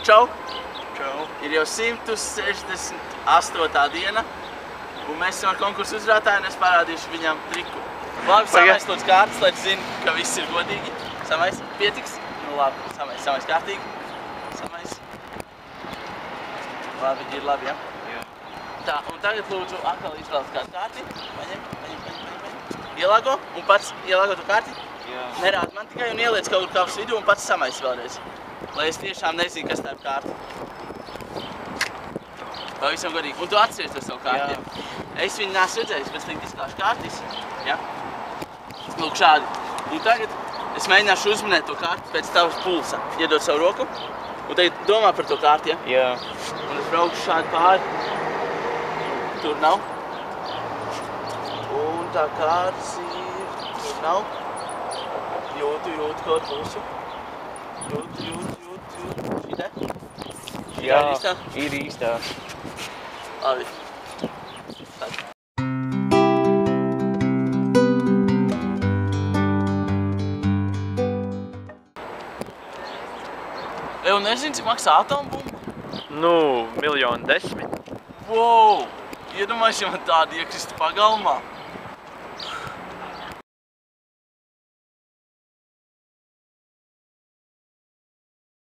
čau. Čau. Ir jau 168. diena, un mēs esam ar konkursu uzvarētāju, un es parādīšu viņam triku. Labi, samais lūdzu kārtas, lai tu zini, ka viss ir godīgi. Samais, pietiks? Nu labi, samais kārtīgi. Samais. Labi, ir labi, ja? Jā. Tā, un tagad lūdzu atkal izvēlēt kādu kārti. Paņem. Ielāgo, un pats ielāgo tu kārti. Jā. Nerādi man tikai un ieliec kaut kur kavas vidū un pats samais vēlreiz. Lai es tiešām nezinu, kas tā ir kārta. Pavisam godīgi. Un tu atceries to savu kārti, ja? Es viņu neesmu redzējis, bet slikt izklāšu kārtis. Ja? Lūk šādi. Un tagad es mēģināšu uzminēt to kārti pēc tavas pulsa. Iedod savu roku. Un tagad domā par to kārti, ja? Jā. Un es braukšu šādi pāri. Tur nav. Un tā kārtas ir... Tur nav. Jūtu kaut pulsu. Jūtu. Šī te? Jā, ir īstā. Labi. Tad. Un nezinu, cik maksā atombumba? Nu, 1 10 000. Wow! Iedomājies, ja man tāda iekristu pagalmā.